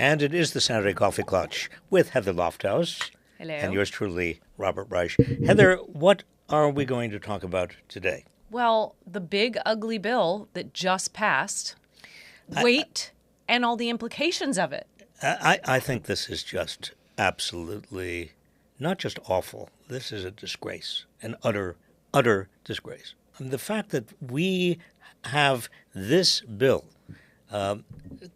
And it is the Saturday Coffee Klatch with Heather Lofthouse. Hello. And yours truly, Robert Reich. Heather, what are we going to talk about today? Well, the big ugly bill that just passed, weight, and all the implications of it. I think this is just absolutely not just awful. This is a disgrace, an utter disgrace. The fact that we have this bill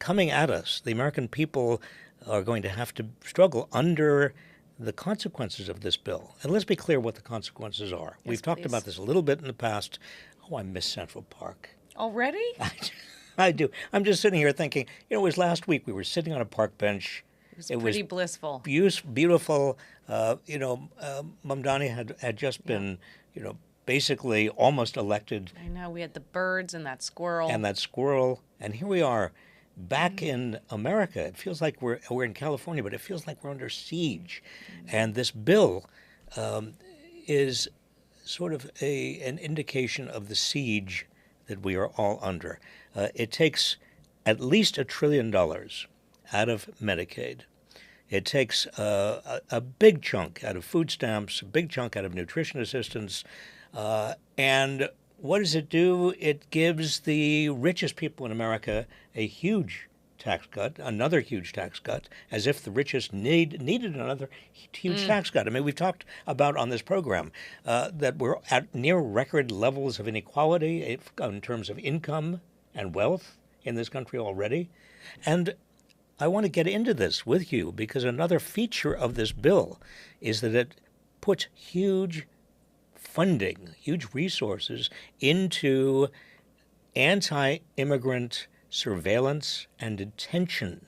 coming at us, the American people are going to have to struggle under the consequences of this bill. And let's be clear what the consequences are. Yes, We've talked please. about this a little bit in the past. Oh, I miss Central Park. Already? I do. I'm just sitting here thinking, it was last week we were sitting on a park bench. It was pretty blissful. Beautiful. Mamdani had just been, basically almost elected. I know, we had the birds and that squirrel. And here we are back in America. It feels like we're in California, but it feels like we're under siege. And this bill is sort of an indication of the siege that we are all under. It takes at least $1 trillion out of Medicaid. It takes a big chunk out of food stamps, a big chunk out of nutrition assistance. And what does it do? It gives the richest people in America a huge tax cut, another huge tax cut, as if the richest needed another huge tax cut. I mean, we've talked about on this program that we're at near record levels of inequality in terms of income and wealth in this country already. And I want to get into this with you because another feature of this bill is that it puts huge funding, huge resources into anti-immigrant surveillance and detention,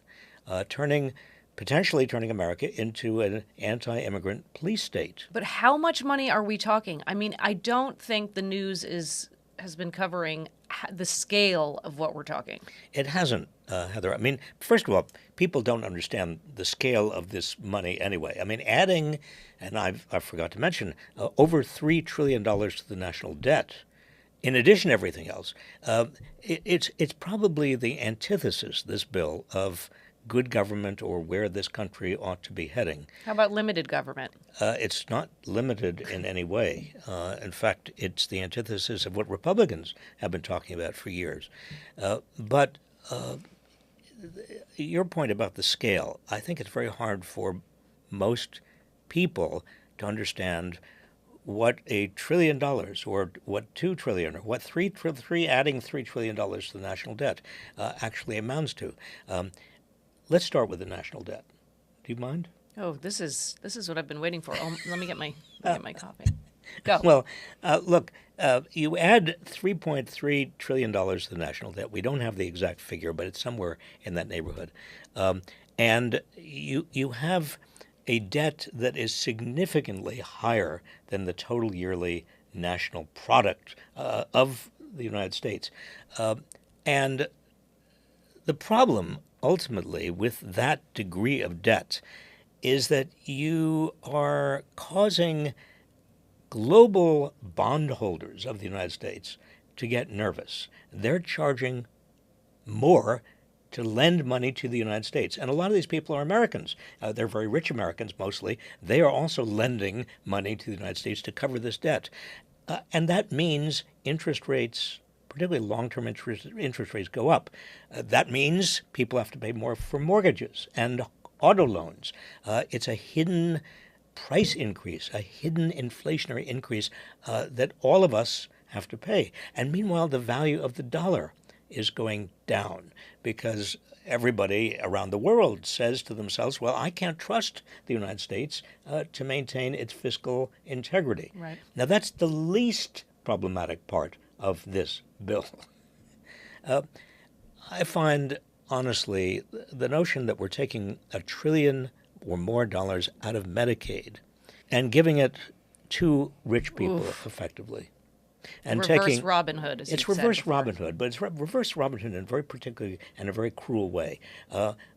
potentially turning America into an anti-immigrant police state. But how much money are we talking? I mean, I don't think the news has been covering the scale of what we're talking. It hasn't, Heather. I mean, first of all, people don't understand the scale of this money anyway. I mean, adding, and I forgot to mention, over $3 trillion to the national debt, in addition to everything else, it's probably the antithesis, this bill, of good government or where this country ought to be heading. How about limited government? It's not limited in any way. In fact, it's the antithesis of what Republicans have been talking about for years. But your point about the scale, I think it's very hard for most people to understand what $1 trillion or what $2 trillion or what adding $3 trillion to the national debt actually amounts to. Let's start with the national debt. Do you mind? Oh, this is what I've been waiting for. Oh, let me get my coffee. Go. Well, look, you add $3.3 trillion to the national debt. We don't have the exact figure, but it's somewhere in that neighborhood. And you have a debt that is significantly higher than the total yearly national product of the United States. And the problem, ultimately, with that degree of debt is that you are causing global bondholders of the United States to get nervous. They're charging more to lend money to the United States. And a lot of these people are Americans. They're very rich Americans, mostly. They are also lending money to the United States to cover this debt. And that means interest rates, particularly long-term interest rates, go up. That means people have to pay more for mortgages and auto loans. It's a hidden price increase, a hidden inflationary increase that all of us have to pay. And meanwhile, the value of the dollar is going down because everybody around the world says to themselves, well, I can't trust the United States to maintain its fiscal integrity. Right. Now, that's the least problematic part of this bill. I find, honestly, the notion that we're taking $1 trillion or more dollars out of Medicaid and giving it to rich people effectively. And reverse Robin Hood, as it's you've said reverse before. Robin Hood, but it's reverse Robin Hood in a very cruel way.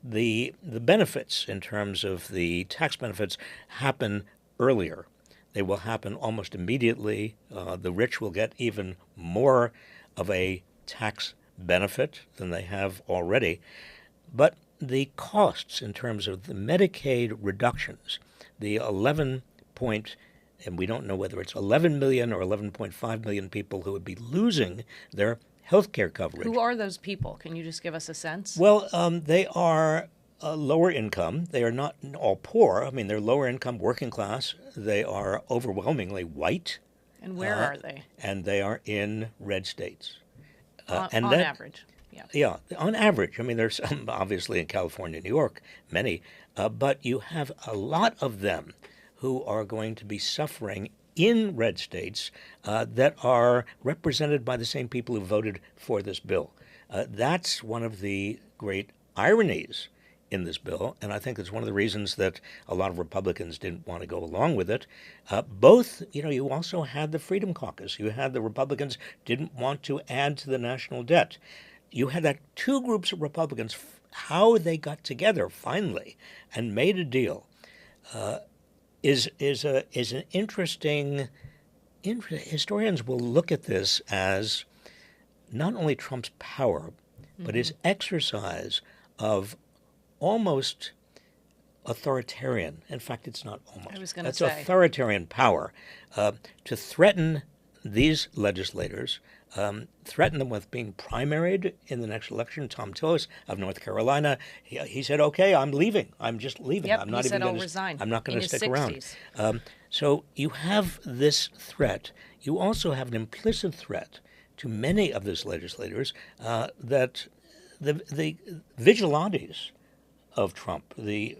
The benefits in terms of the tax benefits happen earlier. They will happen almost immediately. The rich will get even more of a tax benefit than they have already. But the costs in terms of the Medicaid reductions, the 11 point, and we don't know whether it's 11 million or 11.5 million people who would be losing their health care coverage. Who are those people? Can you just give us a sense? Well, they are lower income. They are not all poor. I mean, they're lower income, working class. They are overwhelmingly white. And where are they? And they are in red states. On average. Yeah. Yeah, on average. I mean, there's some obviously in California, New York, many, but you have a lot of them who are going to be suffering in red states that are represented by the same people who voted for this bill. That's one of the great ironies in this bill, and I think it's one of the reasons that a lot of Republicans didn't want to go along with it. You also had the Freedom Caucus. You had the Republicans didn't want to add to the national debt. You had that two groups of Republicans, how they got together finally and made a deal is an interesting. Historians will look at this as not only Trump's power, but his exercise of almost authoritarian. In fact, it's not almost. I was going to It's say authoritarian power to threaten these legislators. Threaten them with being primaried in the next election. Tom Tillis of North Carolina, he said, "Okay, I'm leaving. I'm just leaving. Yep, I'm not he even said, going "I'll resign." I'm not going to stick 60s. around." So you have this threat. You also have an implicit threat to many of these legislators that the vigilantes of Trump, the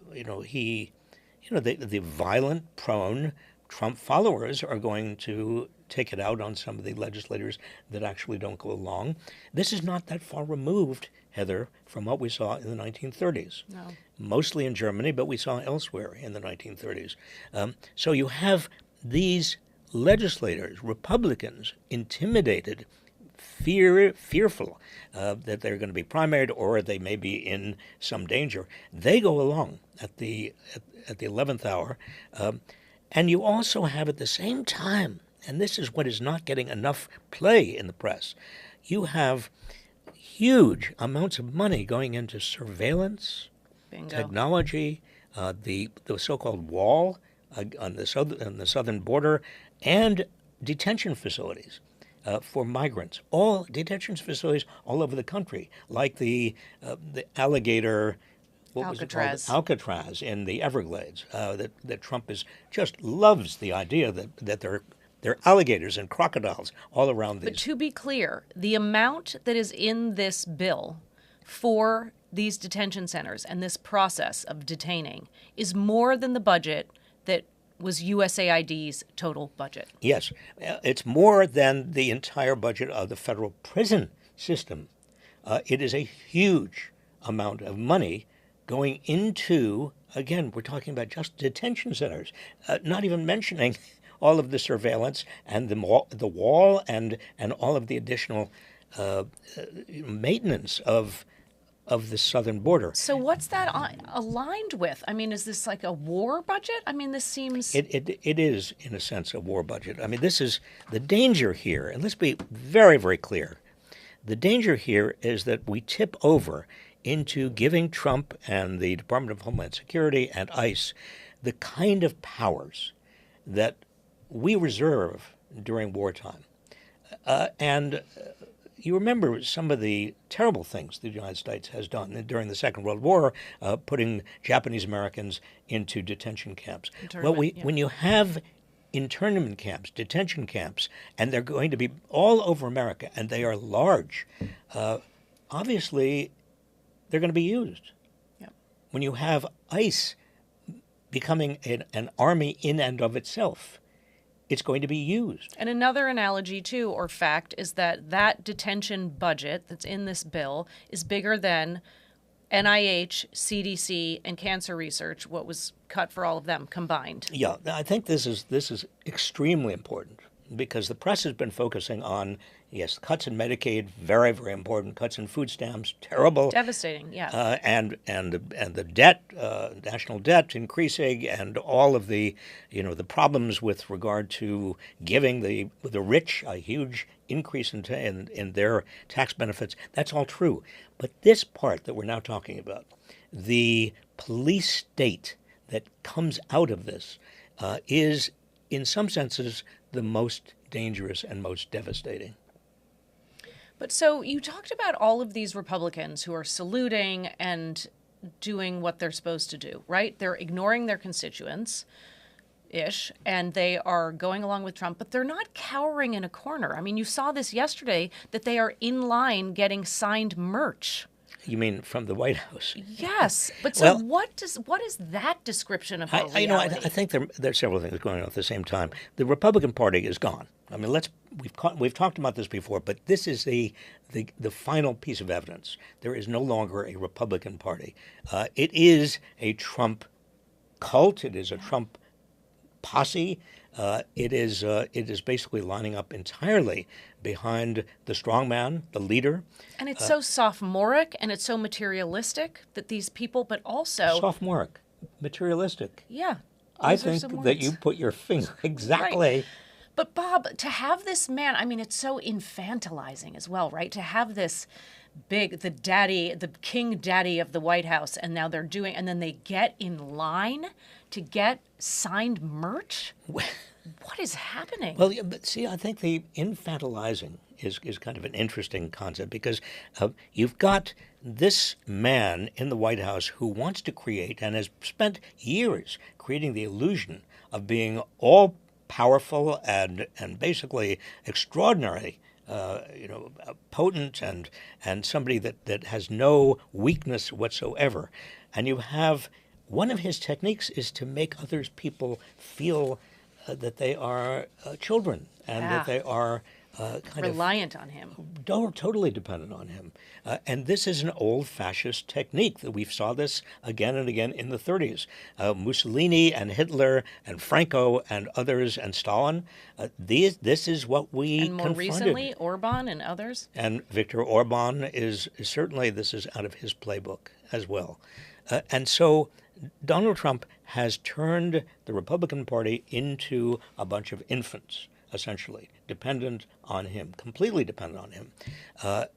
violent, prone Trump followers are going to take it out on some of the legislators that actually don't go along. This is not that far removed, Heather, from what we saw in the 1930s. No. Mostly in Germany, but we saw elsewhere in the 1930s. So you have these legislators, Republicans, intimidated, fearful that they're going to be primaried or they may be in some danger. They go along at the 11th hour. And you also have at the same time, and this is what is not getting enough play in the press, you have huge amounts of money going into surveillance, Bingo. technology, the so-called wall on the southern border, and detention facilities for migrants. All detention facilities all over the country, like the alligator. What Alcatraz. was it called? Alcatraz in the Everglades. That Trump just loves the idea that there are alligators and crocodiles all around these. But to be clear, the amount that is in this bill for these detention centers and this process of detaining is more than the budget that was USAID's total budget. Yes, it's more than the entire budget of the federal prison system. It is a huge amount of money going into, again, we're talking about just detention centers, not even mentioning all of the surveillance and the wall and all of the additional maintenance of the southern border. So what's that aligned with? I mean, is this like a war budget? I mean, this seems... It is, in a sense, a war budget. I mean, this is the danger here, and let's be very, very clear. The danger here is that we tip over into giving Trump and the Department of Homeland Security and ICE the kind of powers that we reserve during wartime. And you remember some of the terrible things the United States has done during the Second World War, putting Japanese Americans into detention camps. When you have internment camps, detention camps, and they're going to be all over America, and they are large, obviously they're going to be used. Yep. When you have ICE becoming an army in and of itself, it's going to be used. And another analogy, too, or fact, is that detention budget that's in this bill is bigger than NIH, CDC, and cancer research, what was cut for all of them combined. Yeah, I think this is extremely important because the press has been focusing on, Yes, cuts in Medicaid, very, very important. Cuts in food stamps, terrible. Devastating, yeah. And the debt, national debt increasing, and all of the, the problems with regard to giving the rich a huge increase in their tax benefits. That's all true. But this part that we're now talking about, the police state that comes out of this, is, in some senses, the most dangerous and most devastating. But so you talked about all of these Republicans who are saluting and doing what they're supposed to do, right? They're ignoring their constituents ish, and they are going along with Trump, but they're not cowering in a corner. I mean, you saw this yesterday that they are in line getting signed merch. You mean from the White House? Yes, but so Well, what is that description of our reality? I think there are several things going on at the same time. The Republican Party is gone. I mean, we've talked about this before, but this is the final piece of evidence. There is no longer a Republican Party. It is a Trump cult. It is a Trump posse. It is basically lining up entirely behind the strongman, the leader. And it's so sophomoric and it's so materialistic that these people, but also Sophomoric, materialistic. yeah. I those are think some that words. you put your finger exactly. Right. But Bob, to have this man, I mean, it's so infantilizing as well, right? To have this the king daddy of the White House, and now they're doing, and then they get in line to get signed merch. What is happening? Well, yeah, but see, I think the infantilizing is kind of an interesting concept because you've got this man in the White House who wants to create and has spent years creating the illusion of being all powerful and basically extraordinary, potent and somebody that has no weakness whatsoever. And you have one of his techniques is to make others people feel that they are children and that they are reliant on him. Totally dependent on him. And this is an old fascist technique that we saw this again and again in the 30s. Mussolini and Hitler and Franco and others and Stalin, this is what we And more confronted. recently, Orban and others. And Viktor Orban is certainly, this is out of his playbook as well. And so Donald Trump has turned the Republican Party into a bunch of infants, essentially, dependent on him, completely dependent on him,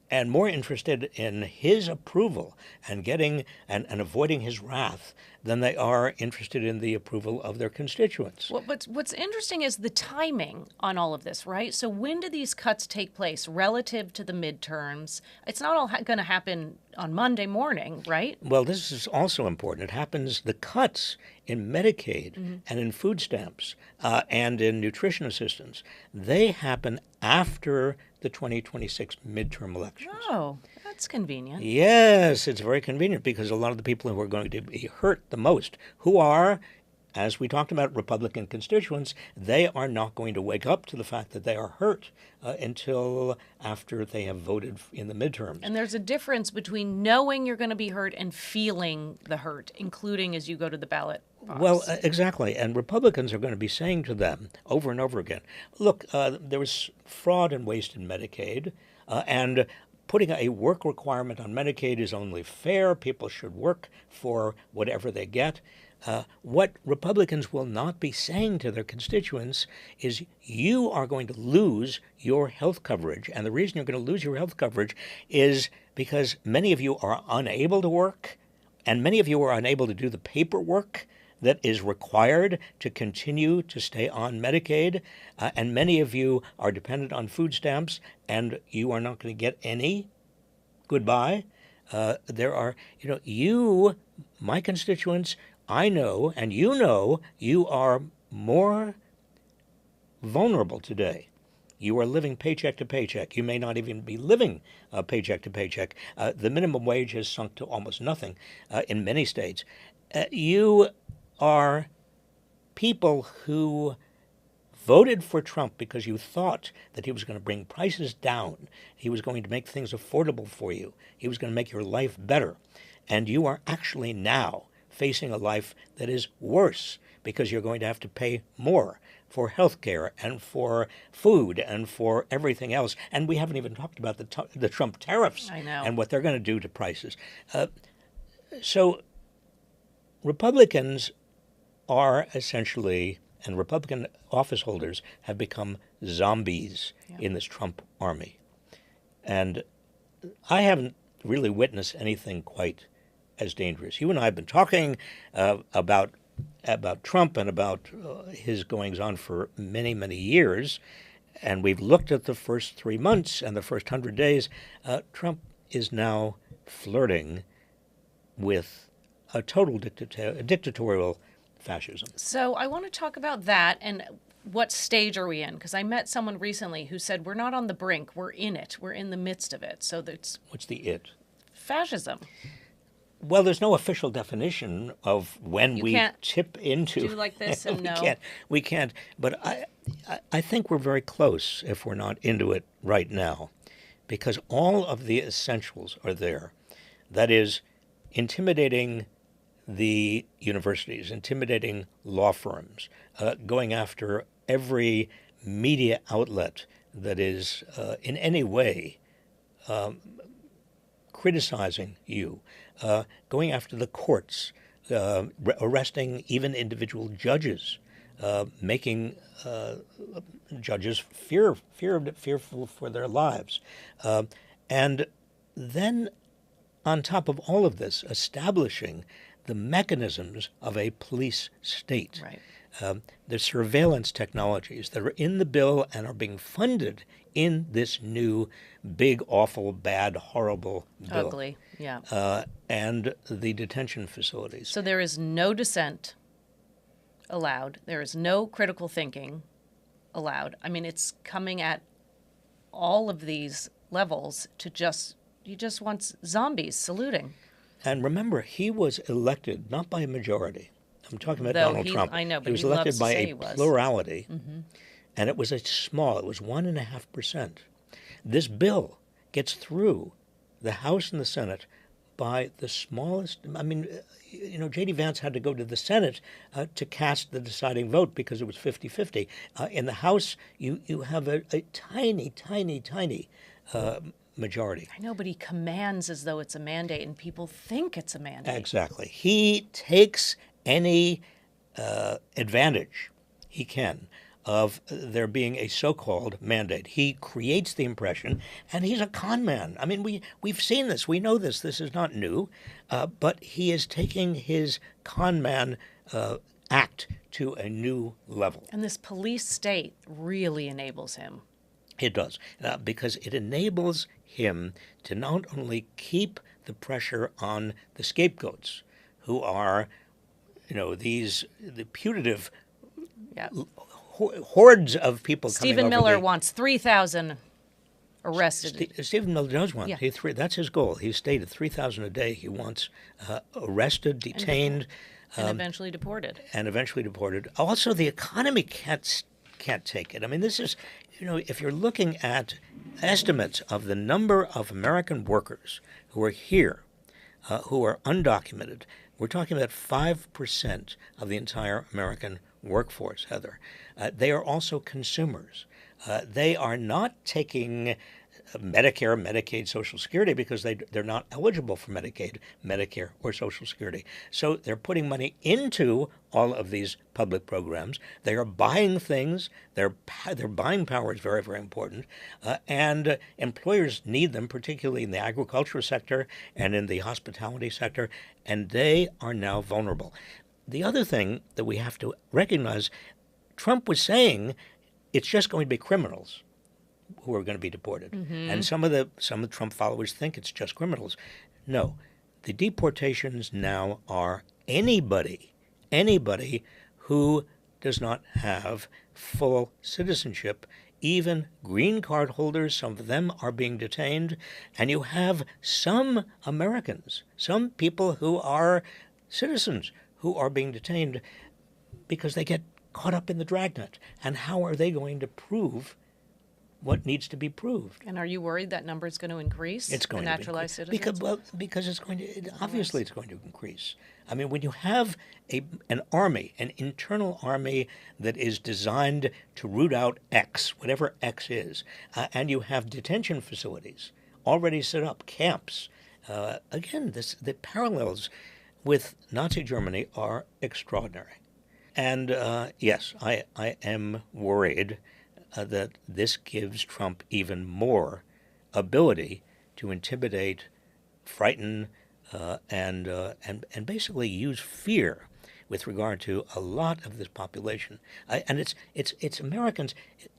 and more interested in his approval and getting and avoiding his wrath than they are interested in the approval of their constituents. Well, but what's interesting is the timing on all of this, right? So when do these cuts take place relative to the midterms? It's not all going to happen on Monday morning, right? Well, this is also important. It happens, the cuts in Medicaid and in food stamps and in nutrition assistance, they happen after the 2026 midterm elections. Oh, that's convenient. Yes, it's very convenient because a lot of the people who are going to be hurt the most, who are, as we talked about, Republican constituents, they are not going to wake up to the fact that they are hurt until after they have voted in the midterms. And there's a difference between knowing you're going to be hurt and feeling the hurt, including as you go to the ballot box. Well, exactly. And Republicans are going to be saying to them over and over again, look, there was fraud and waste in Medicaid, and putting a work requirement on Medicaid is only fair. People should work for whatever they get. What Republicans will not be saying to their constituents is you are going to lose your health coverage. And the reason you're going to lose your health coverage is because many of you are unable to work, and many of you are unable to do the paperwork that is required to continue to stay on Medicaid, and many of you are dependent on food stamps, and you are not going to get any. Goodbye. There are, you, my constituents, I know, and you are more vulnerable today. You are living paycheck to paycheck. You may not even be living paycheck to paycheck. The minimum wage has sunk to almost nothing in many states. You are people who voted for Trump because you thought that he was going to bring prices down. He was going to make things affordable for you. He was going to make your life better. And you are actually now facing a life that is worse because you're going to have to pay more for health care and for food and for everything else. And we haven't even talked about the Trump tariffs I know. and what they're going to do to prices. So Republicans are essentially, and Republican office holders have become zombies in this Trump army. And I haven't really witnessed anything quite as dangerous. You and I have been talking about Trump and about his goings-on for many, many years, and we've looked at the first 3 months and the first 100 days. Trump is now flirting with a total dictatorial fascism. So I want to talk about that and what stage are we in? Because I met someone recently who said we're not on the brink, we're in it, we're in the midst of it. So that's What's the it? fascism. Well, there's no official definition of when we can't tip into. do like this and we no. can't. We can't. But I think we're very close if we're not into it right now, because all of the essentials are there. That is, intimidating the universities, intimidating law firms, going after every media outlet that is in any way criticizing you, going after the courts, arresting even individual judges, making judges fearful for their lives, and then on top of all of this, establishing the mechanisms of a police state. Right. The surveillance technologies that are in the bill and are being funded in this new big, awful, bad, horrible bill. Ugly, yeah. And the detention facilities. So there is no dissent allowed. There is no critical thinking allowed. I mean, it's coming at all of these levels to he just wants zombies saluting. And remember, he was elected not by a majority. I'm talking about Though Donald Trump. I know, but he was he elected loves to by say a he was. plurality, and it was it was 1.5%. This bill gets through the House and the Senate by the smallest. I mean, J.D. Vance had to go to the Senate to cast the deciding vote because it was 50-50. In the House, you have a tiny, tiny, tiny majority. I know, but he commands as though it's a mandate, and people think it's a mandate. Exactly. He takes any advantage he can of there being a so-called mandate. He creates the impression, and he's a con man. I mean, we've seen this. We know this. This is not new. But he is taking his con man act to a new level. And this police state really enables him. It does, because it enables him to not only keep the pressure on the scapegoats, who are, the putative Yeah. hordes of people Stephen coming over Miller the, wants 3,000 arrested. Stephen Miller does want. Yeah. That's his goal. He stated 3,000 a day. He wants arrested, detained, and eventually deported. Also, the economy can't take it. I mean, this is, if you're looking at estimates of the number of American workers who are here, who are undocumented, we're talking about 5% of the entire American workforce, Heather. They are also consumers. They are not taking Medicare, Medicaid, Social Security because they're not eligible for Medicaid, Medicare, or Social Security. So they're putting money into all of these public programs. They are buying things. Their buying power is very, very important. And employers need them, particularly in the agricultural sector and in the hospitality sector, and they are now vulnerable. The other thing that we have to recognize, Trump was saying it's just going to be criminals who are going to be deported. Mm-hmm. And some of Trump followers think it's just criminals. No, the deportations now are anybody who does not have full citizenship, even green card holders. Some of them are being detained. And you have some Americans, some people who are citizens who are being detained because they get caught up in the dragnet. And how are they going to prove what needs to be proved. And are you worried that number is going to increase? It's going the to naturalized be citizens? because it's going to obviously it's going to increase. I mean, when you have an army, an internal army that is designed to root out X, whatever X is, and you have detention facilities already set up, camps. Again, the parallels with Nazi Germany are extraordinary. And yes, I am worried that this gives Trump even more ability to intimidate, frighten, and basically use fear with regard to a lot of this population. And it's Americans.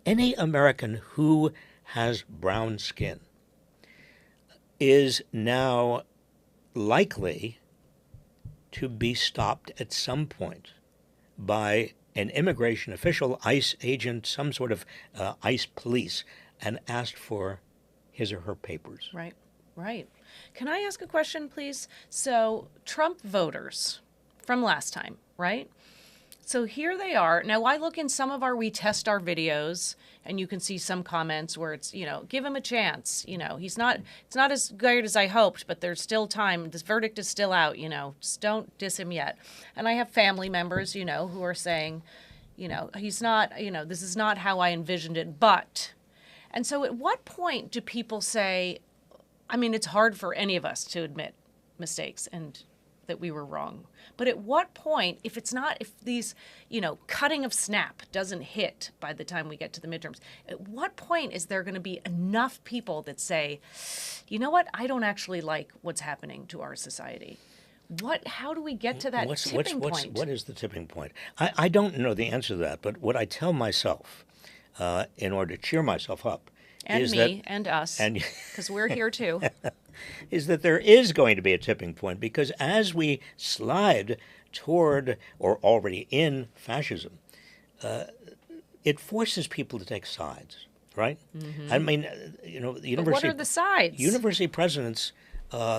Any American who has brown skin is now likely to be stopped at some point by an immigration official, ICE agent, some sort of ICE police, and asked for his or her papers. Right, right. Can I ask a question, please? So, Trump voters from last time, right? So here they are. Now, I look in some of we test our videos, and you can see some comments where it's, give him a chance. It's not as good as I hoped, but there's still time. This verdict is still out, just don't diss him yet. And I have family members, who are saying, he's not, this is not how I envisioned it, but. And so at what point do people say, I mean, it's hard for any of us to admit mistakes and that we were wrong. But at what point, if these, cutting of snap doesn't hit by the time we get to the midterms, at what point is there going to be enough people that say, you know what, I don't actually like what's happening to our society? How do we get to that tipping point? What is the tipping point? I don't know the answer to that, but what I tell myself in order to cheer myself up and is me and us, because we're here too, is that there is going to be a tipping point, because as we slide toward or already in fascism, it forces people to take sides, right? Mm-hmm. I mean, the university. But what are the sides? University presidents,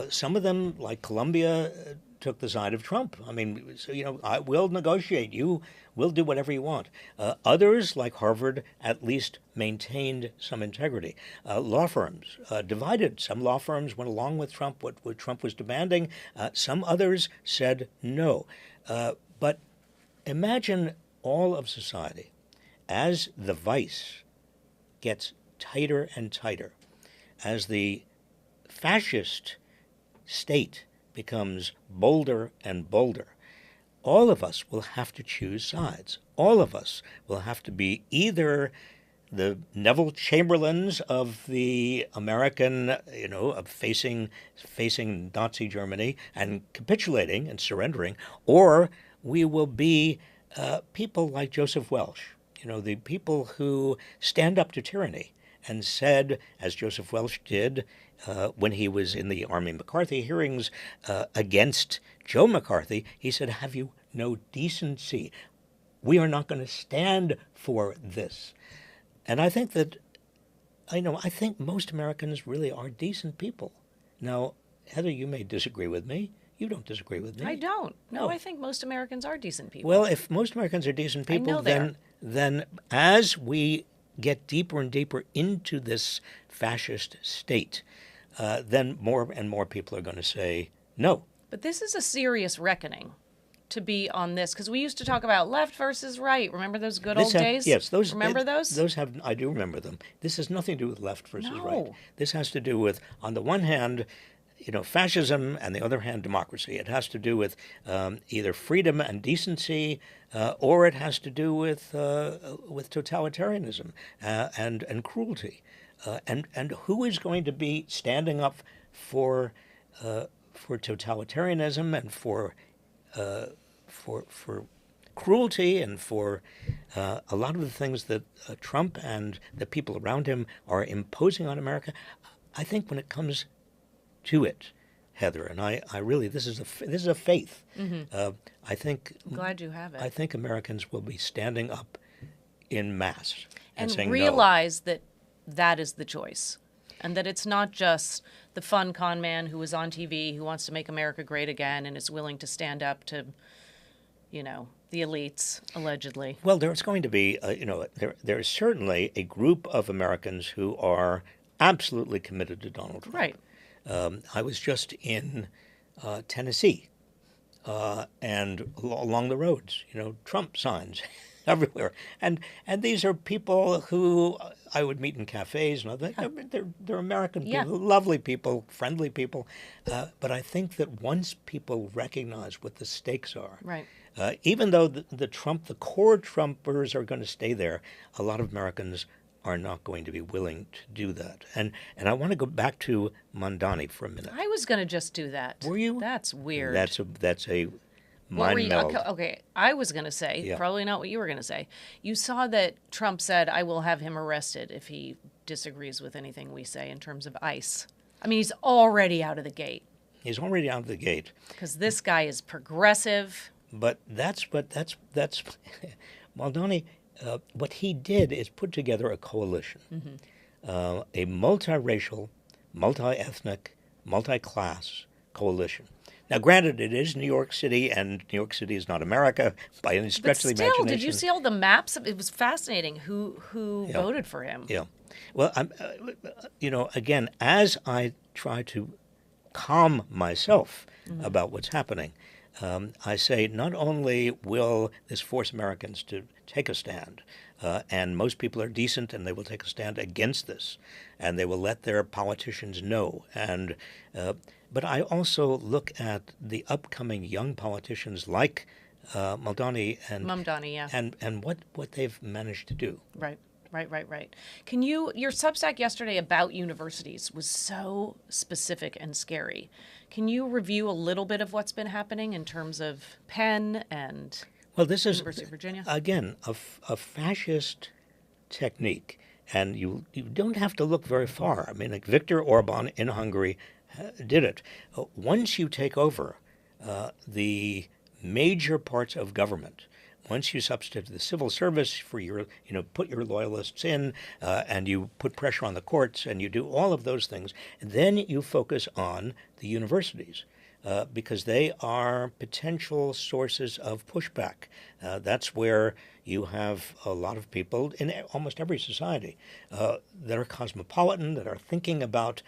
some of them, like Columbia, took the side of Trump. I mean, so, I will negotiate. You will do whatever you want. Others, like Harvard, at least maintained some integrity. Law firms divided. Some law firms went along with Trump, what Trump was demanding. Some others said no. But imagine all of society as the vice gets tighter and tighter, as the fascist state becomes bolder and bolder. All of us will have to choose sides. All of us will have to be either the Neville Chamberlains of the American, of facing Nazi Germany and capitulating and surrendering, or we will be people like Joseph Welch, the people who stand up to tyranny and said, as Joseph Welch did when he was in the Army McCarthy hearings against Joe McCarthy, he said, have you no decency? We are not going to stand for this. And I think I think most Americans really are decent people. Now, Heather, you may disagree with me. You don't disagree with me. I don't. No, I think most Americans are decent people. Well, if most Americans are decent people, then as we get deeper and deeper into this fascist state, then more and more people are going to say no. But this is a serious reckoning to be on this, because we used to talk about left versus right. Remember those good old days? Yes, those. Remember those? I do remember them. This has nothing to do with left versus No. right. This has to do with, on the one hand, fascism, and the other hand, democracy. It has to do with either freedom and decency, or it has to do with totalitarianism and cruelty. And who is going to be standing up for totalitarianism and for cruelty and for a lot of the things that Trump and the people around him are imposing on America? I think when it comes to it, Heather, and I really, this is a faith. Mm-hmm. I think. I'm glad you have it. I think Americans will be standing up in mass and saying realize that is the choice, and that it's not just the fun con man who is on TV who wants to make America great again and is willing to stand up to, the elites, allegedly. Well, there's going to be, there is certainly a group of Americans who are absolutely committed to Donald Trump. Right. I was just in Tennessee, and along the roads, Trump signs everywhere, and these are people who I would meet in cafes and other. They're American people, lovely people, friendly people, but I think that once people recognize what the stakes are, Right. Even though the core Trumpers are going to stay there, a lot of Americans are not going to be willing to do that. And I want to go back to Mamdani for a minute. I was going to just do that. Were you? That's weird. That's a mind meld. Okay, I was going to say, probably not what you were going to say. You saw that Trump said, I will have him arrested if he disagrees with anything we say in terms of ICE. I mean, he's already out of the gate. He's already out of the gate. Because this guy is progressive. But that's Mamdani. What he did is put together a coalition, a multiracial, multi-ethnic, multi-class coalition. Now, granted, it is New York City, and New York City is not America by any stretch of the imagination. Did you see all the maps? It was fascinating who voted for him. Yeah. Well, again, as I try to calm myself about what's happening, I say not only will this force Americans to take a stand, and most people are decent and they will take a stand against this, and they will let their politicians know. And but I also look at the upcoming young politicians like Mamdani and what they've managed to do. Right. Can your Substack yesterday about universities was so specific and scary. Can you review a little bit of what's been happening in terms of Penn and this is University of Virginia? Again a fascist technique, and you don't have to look very far. I mean, like Viktor Orban in Hungary did it. Once you take over the major parts of government, once you substitute the civil service for put your loyalists in, and you put pressure on the courts, and you do all of those things, and then you focus on the universities, because they are potential sources of pushback. That's where you have a lot of people in almost every society that are cosmopolitan, that are thinking about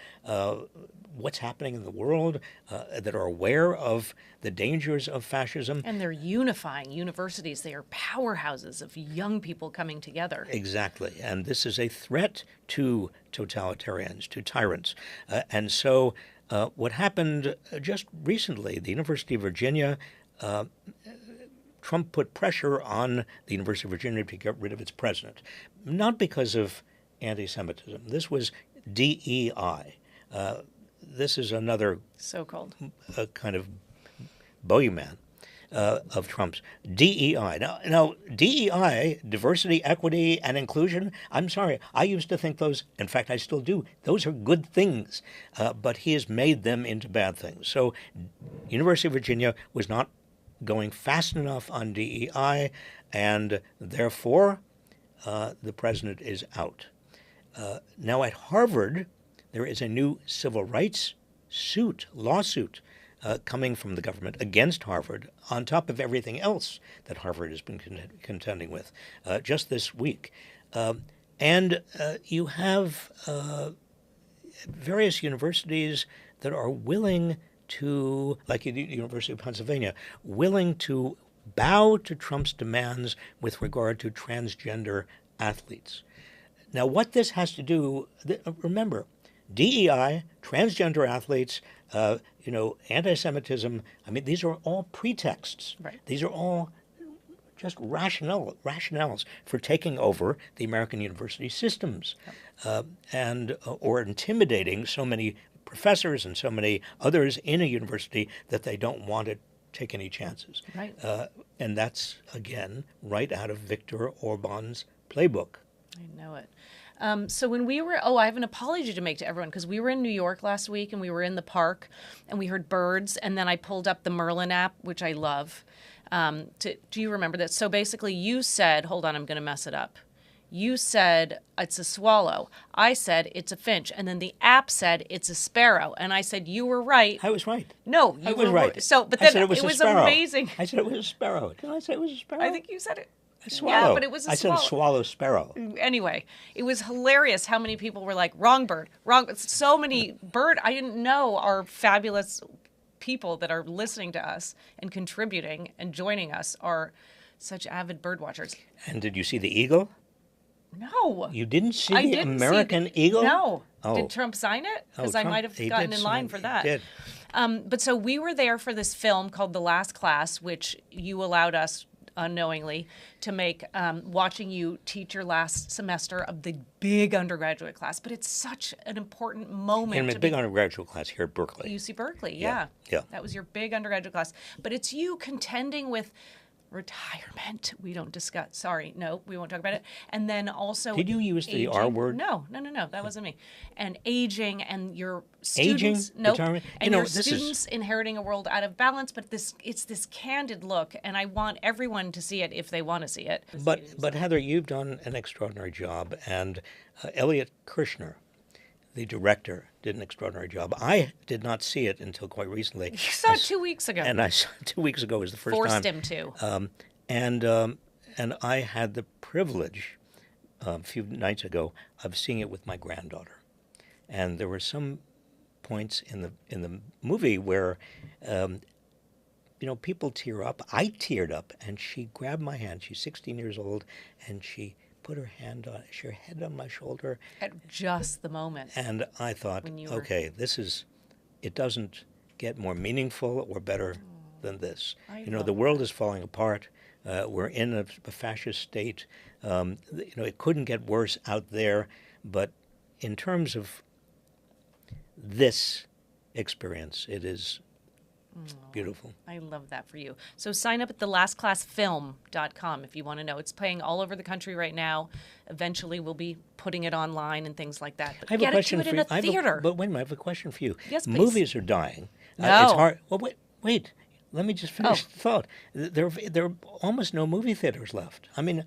what's happening in the world, that are aware of the dangers of fascism. And they're unifying universities. They are powerhouses of young people coming together. Exactly. And this is a threat to totalitarians, to tyrants. And so what happened just recently, the University of Virginia, Trump put pressure on the University of Virginia to get rid of its president, not because of anti-Semitism. This was DEI. This is another so-called kind of bogeyman of Trump's. DEI. Now, DEI, diversity, equity, and inclusion, I'm sorry, I used to think those, in fact, I still do, those are good things, but he has made them into bad things. So University of Virginia was not going fast enough on DEI, and therefore the president is out. Now at Harvard, there is a new civil rights lawsuit coming from the government against Harvard, on top of everything else that Harvard has been contending with just this week. And you have various universities that are willing to, like the University of Pennsylvania, willing to bow to Trump's demands with regard to transgender athletes. Now, what this has to do, remember, DEI, transgender athletes, anti-Semitism, I mean, these are all pretexts. Right. These are all just rationales for taking over the American university systems, or intimidating so many professors and so many others in a university that they don't want to take any chances. Right. And that's, again, right out of Viktor Orban's playbook. I know it. So when we were, I have an apology to make to everyone, because we were in New York last week and we were in the park and we heard birds, and then I pulled up the Merlin app, which I love. Do you remember that? So basically you said, hold on, I'm going to mess it up. You said it's a swallow. I said it's a finch. And then the app said it's a sparrow. And I said, you were right. I was right. No, I you was were right. So, but I then said it was a sparrow. amazing. I said it was a sparrow. Did I say it was a sparrow? I think you said it. A swallow. Yeah, but it was a I swallow. said a swallow sparrow. Anyway, it was hilarious how many people were like, wrong bird, wrong. So many bird. I didn't know our fabulous people that are listening to us and contributing and joining us are such avid bird watchers. And did you see the eagle? No. You didn't see I the didn't American see eagle? No. Oh. Did Trump sign it? Because I Trump- might have he gotten did in line sign- for he that. did. But so we were there for this film called The Last Class, which you allowed us unknowingly to make, watching you teach your last semester of the big undergraduate class. But it's such an important moment. In a to big be undergraduate class here at Berkeley. UC Berkeley, Yeah, yeah. yeah. That was your big undergraduate class. But it's you contending with retirement. We don't discuss. Sorry, no, we won't talk about it. And then also, Did you use the aging. R word? No, that wasn't me. And aging, and your Aging? students, nope, Retirement? and You know, your this is- students inheriting a world out of balance. But it's this candid look, and I want everyone to see it if they want to see it. But Heather, you've done an extraordinary job, and Elliot Kirshner, the director, did an extraordinary job. I did not see it until quite recently. You saw it 2 weeks ago. And I saw it 2 weeks ago was the first Forced time. him to. And I had the privilege a few nights ago of seeing it with my granddaughter, and there were some points in the movie where, people tear up. I teared up, and she grabbed my hand. She's 16 years old, and she put her head on my shoulder, At just the moment. and I thought, When you were- okay, it doesn't get more meaningful or better than this. I The love world is falling apart. We're in a fascist state. It couldn't get worse out there. But in terms of this experience, it is beautiful. I love that for you. So sign up at thelastclassfilm.com if you want to know. It's playing all over the country right now. Eventually, we'll be putting it online and things like that. But I have get a question it to for it in you. a theater. But wait a minute, I have a question for you. Yes, please. Movies are dying. No. It's hard. Well, wait. Let me just finish Oh. the thought. There are almost no movie theaters left. I mean,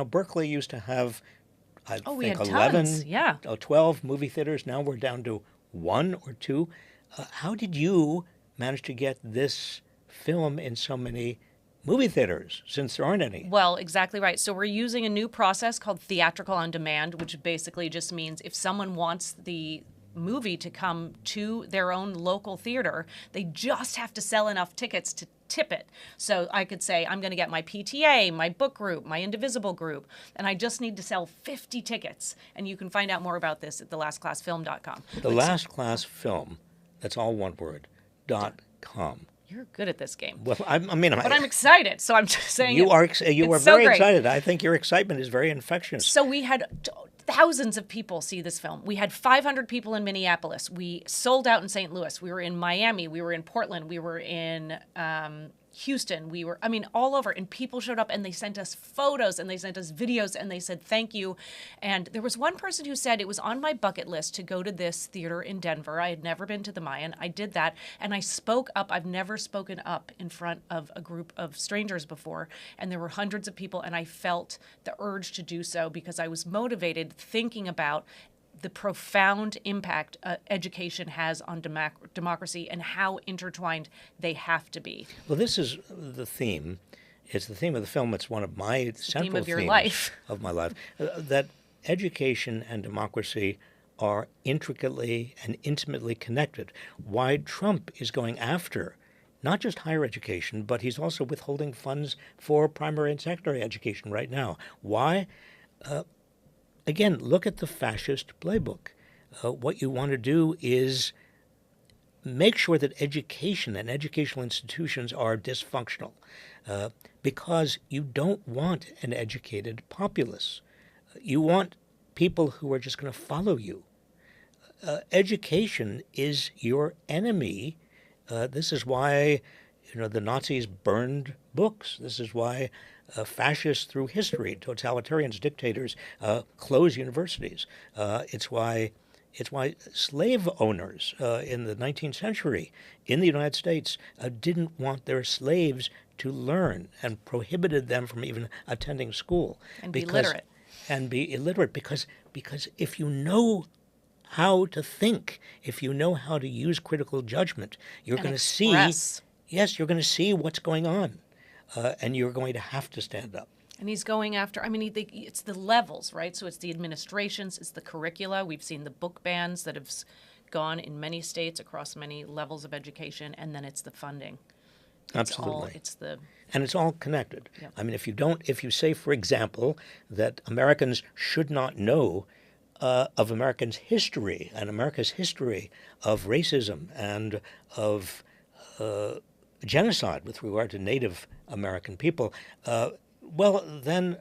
Berkeley used to have, I We think, had 11, tons, yeah. 12 movie theaters. Now we're down to 1 or 2. How did you manage to get this film in so many movie theaters, since there aren't any? Well, exactly right. So we're using a new process called theatrical on demand, which basically just means if someone wants the movie to come to their own local theater, they just have to sell enough tickets to tip it. So I could say, I'm going to get my PTA, my book group, my Indivisible group, and I just need to sell 50 tickets. And you can find out more about this at thelastclassfilm.com. The Last Class Film, that's all one word, .com. You're good at this game. Well, but I'm excited, so I'm just saying you are it's so very great. excited. I think your excitement is very infectious. So we had thousands of people see this film. We had 500 people in Minneapolis. We sold out in St. Louis. We were in Miami. We were in Portland. We were in Houston. All over. And people showed up and they sent us photos and they sent us videos and they said thank you. And there was one person who said it was on my bucket list to go to this theater in Denver. I had never been to the Mayan. I did that. And I spoke up. I've never spoken up in front of a group of strangers before. And there were hundreds of people. And I felt the urge to do so because I was motivated thinking about the profound impact education has on democracy and how intertwined they have to be. Well, this is the theme. It's the theme of the film. It's one of my central theme of your themes life. of my life. That education and democracy are intricately and intimately connected. Why Trump is going after not just higher education, but he's also withholding funds for primary and secondary education right now. Why? Again, look at the fascist playbook. What you want to do is make sure that education and educational institutions are dysfunctional because you don't want an educated populace. You want people who are just going to follow you. Education is your enemy. This is why the Nazis burned books. This is why fascists through history, totalitarians, dictators, close universities. It's why slave owners in the 19th century in the United States didn't want their slaves to learn and prohibited them from even attending school. And be literate. and be illiterate because if you know how to think, if you know how to use critical judgment, you're And going to see, express. yes, you're going to see what's going on, and you're going to have to stand up. And he's going after, I mean, it's the levels, right? So it's the administrations, it's the curricula. We've seen the book bans that have gone in many states across many levels of education, and then it's the funding. Absolutely. And it's all connected. Yep. I mean, if you say, for example, that Americans should not know of Americans' history and America's history of racism and of genocide with regard to Native American people, well, then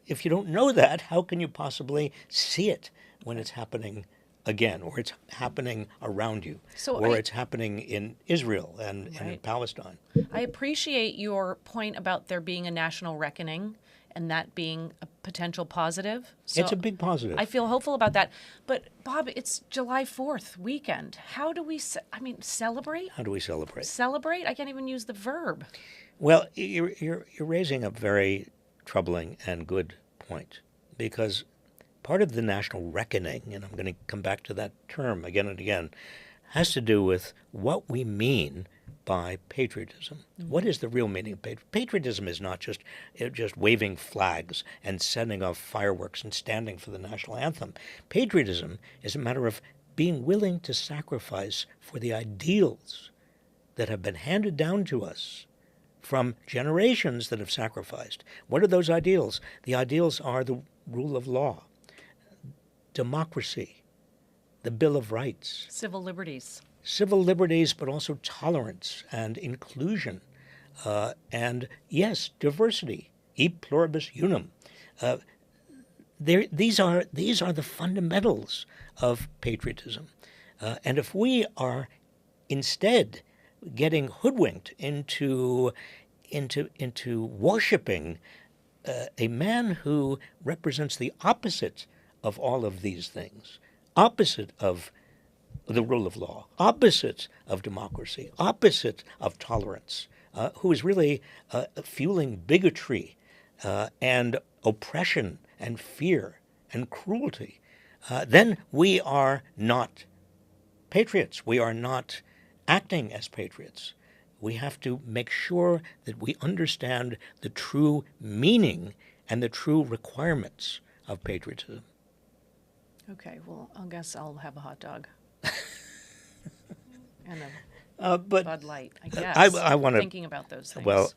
if you don't know that, how can you possibly see it when it's happening again, or it's happening around you, or it's happening in Israel and in Palestine? I appreciate your point about there being a national reckoning and that being a potential positive. So it's a big positive. I feel hopeful about that. But, Bob, it's July 4th weekend. How do we, celebrate? How do we celebrate? Celebrate? I can't even use the verb. Well, you're raising a very troubling and good point, because part of the national reckoning, and I'm going to come back to that term again and again, has to do with what we mean by patriotism. Mm-hmm. What is the real meaning of patriotism? Patriotism is not just waving flags and sending off fireworks and standing for the national anthem. Patriotism is a matter of being willing to sacrifice for the ideals that have been handed down to us from generations that have sacrificed. What are those ideals? The ideals are the rule of law, democracy, the Bill of Rights. Civil liberties. Civil liberties, but also tolerance and inclusion. And yes, diversity, e pluribus unum. These are the fundamentals of patriotism. And if we are instead getting hoodwinked into worshiping a man who represents the opposite of all of these things, opposite of the rule of law, opposite of democracy, opposite of tolerance, who is really fueling bigotry and oppression and fear and cruelty, then we are not patriots. We are not acting as patriots. We have to make sure that we understand the true meaning and the true requirements of patriotism. Okay, well, I guess I'll have a hot dog. And a Bud Light, I guess. I want to thinking about those things. Well,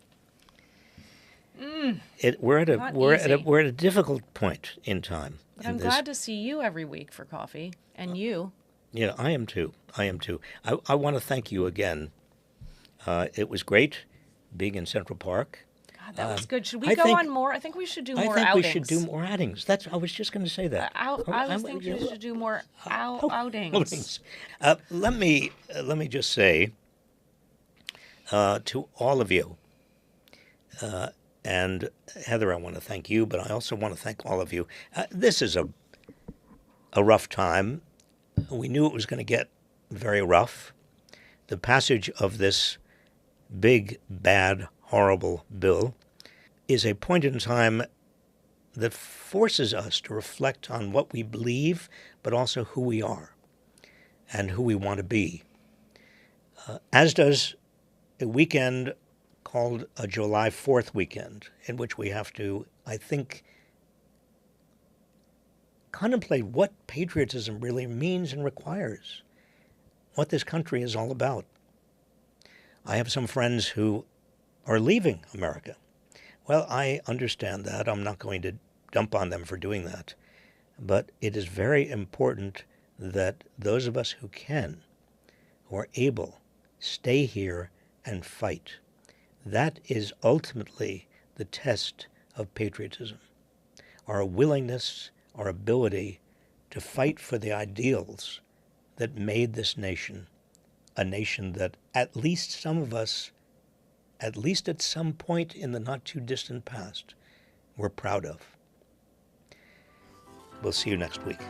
we're at a difficult point in time. But I'm glad to see you every week for coffee, and you. Yeah, I am too. I want to thank you again. It was great being in Central Park. God, that was good. Should we go on more? I think we should do more outings. I think we should do more outings. I was just going to say that. I was thinking we should do more outings. Let me just say to all of you, and Heather, I want to thank you, but I also want to thank all of you. This is a rough time. We knew it was going to get very rough. The passage of this big, bad, horrible bill is a point in time that forces us to reflect on what we believe, but also who we are and who we want to be. As does a weekend called a July 4th weekend, in which we have to, I think, contemplate what patriotism really means and requires, what this country is all about. I have some friends who are leaving America. Well, I understand that. I'm not going to dump on them for doing that. But it is very important that those of us who can, who are able, stay here and fight. That is ultimately the test of patriotism. Our willingness, our ability to fight for the ideals that made this nation a nation that at least some of us, at least at some point in the not-too-distant past, were proud of. We'll see you next week.